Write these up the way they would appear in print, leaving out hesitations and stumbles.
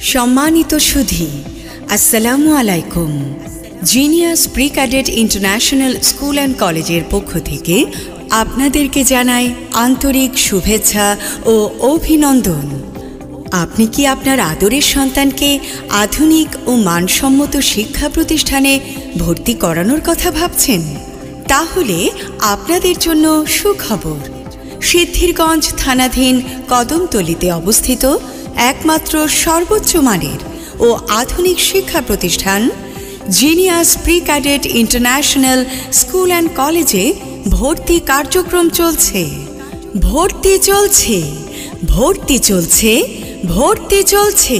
সম্মানিত সুধী, আসসালামু আলাইকুম। Genius pre cadet international school and কলেজের পক্ষ থেকে আপনাদেরকে জানাই আন্তরিক শুভেচ্ছা ও অভিনন্দন। আপনি কি আপনার আদরের সন্তানকে আধুনিক ও মানসম্মত শিক্ষা প্রতিষ্ঠানে ভর্তি করানোর কথা ভাবছেন? তাহলে আপনাদের জন্য সুখবর। সিদ্ধিরগঞ্জ থানাধীন কদমতলীতে অবস্থিত একমাত্র সর্বোচ্চ মানের ও আধুনিক শিক্ষা প্রতিষ্ঠান genius pre cadet international school and কলেজে ভর্তি কার্যক্রম চলছে। ভর্তি চলছে, ভর্তি চলছে, ভর্তি চলছে।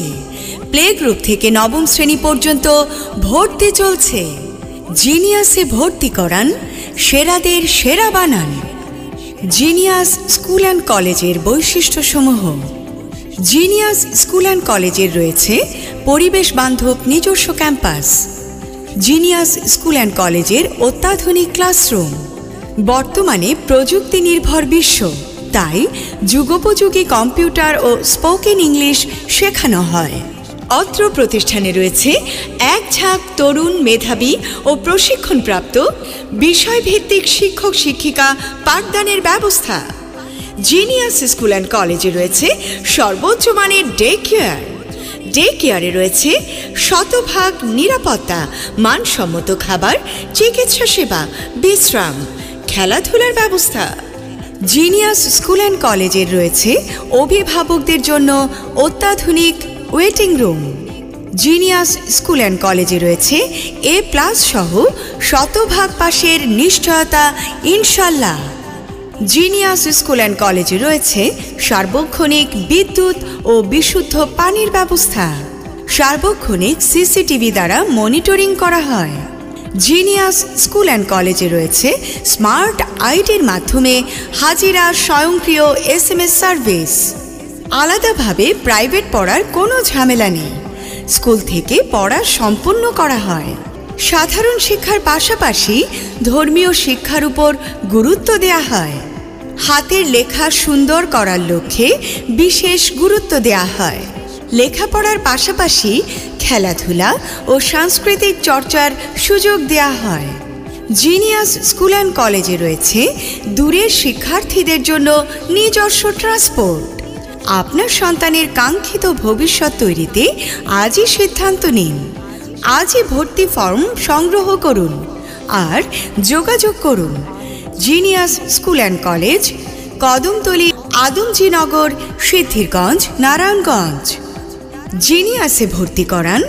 প্লে গ্রুপ থেকে নবম শ্রেণী পর্যন্ত ভর্তি চলছে। জিনিয়াসে ভর্তি করান, সেরাদের সেরা বানান। জিনিয়াস স্কুল অ্যান্ড কলেজের বৈশিষ্ট্যসমূহ। জিনিয়াস স্কুল অ্যান্ড কলেজের রয়েছে পরিবেশ বান্ধব নিজস্ব ক্যাম্পাস। জিনিয়াস স্কুল অ্যান্ড কলেজের অত্যাধুনিক ক্লাসরুম। বর্তমানে প্রযুক্তি নির্ভর বিশ্ব, তাই যুগোপযোগী কম্পিউটার ও স্পোকেন ইংলিশ শেখানো হয়। অত্র প্রতিষ্ঠানে রয়েছে এক ঝাঁক তরুণ, মেধাবী ও প্রশিক্ষণপ্রাপ্ত বিষয়ভিত্তিক শিক্ষক শিক্ষিকা পাঠদানের ব্যবস্থা। জিনিয়াস স্কুল অ্যান্ড কলেজে রয়েছে সর্বোচ্চ মানের ডে কেয়ার। ডে কেয়ারে রয়েছে শতভাগ নিরাপত্তা, মানসম্মত খাবার, চিকিৎসা সেবা, বিশ্রাম, খেলাধুলার ব্যবস্থা। জিনিয়াস স্কুল অ্যান্ড কলেজের রয়েছে অভিভাবকদের জন্য অত্যাধুনিক waiting room. Genius School and কলেজে রয়েছে A+ সহ শতভাগ পাশের নিশ্চয়তা ইনশাল্লাহ। জিনিয়াস স্কুল অ্যান্ড কলেজে রয়েছে সার্বক্ষণিক বিদ্যুৎ ও বিশুদ্ধ পানির ব্যবস্থা। সার্বক্ষণিক CCTV দ্বারা মনিটরিং করা হয়। জিনিয়াস স্কুল অ্যান্ড কলেজে রয়েছে স্মার্ট আইডির মাধ্যমে হাজিরা স্বয়ংক্রিয় SMS সার্ভিস। আলাদাভাবে প্রাইভেট পড়ার কোনো ঝামেলা নেই। স্কুল থেকে পড়া সম্পূর্ণ করা হয়। সাধারণ শিক্ষার পাশাপাশি ধর্মীয় শিক্ষার উপর গুরুত্ব দেয়া হয়। হাতের লেখা সুন্দর করার লক্ষ্যে বিশেষ গুরুত্ব দেয়া হয়। লেখাপড়ার পাশাপাশি খেলাধুলা ও সাংস্কৃতিক চর্চার সুযোগ দেয়া হয়। জিনিয়াস স্কুল অ্যান্ড কলেজে রয়েছে দূরের শিক্ষার্থীদের জন্য নিজস্ব ট্রান্সপোর্ট। আপনার সন্তানের কাঙ্ক্ষিত ভবিষ্যৎ তৈরিতে আজই সিদ্ধান্ত নিন। আজই ভর্তি ফর্ম সংগ্রহ করুন আর যোগাযোগ করুন। Genius School and College, Kadamtali, Adamjinagar, Siddhirganj, Narayanganj. জিনিয়াসে ভর্তি করান,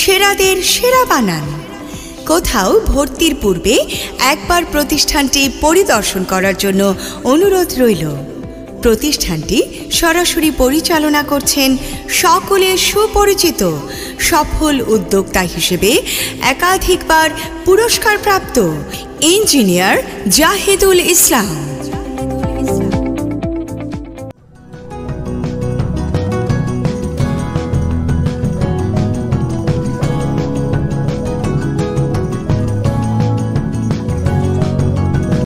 সেরাদের সেরা বানান। কোথাও ভর্তির পূর্বে একবার প্রতিষ্ঠানটি পরিদর্শন করার জন্য অনুরোধ রইল। প্রতিষ্ঠানটি সরাসরি পরিচালনা করছেন সকলে সুপরিচিত সফল উদ্যোক্তা হিসেবে একাধিকবার পুরস্কারপ্রাপ্ত ইঞ্জিনিয়ার জাহিদুল ইসলাম।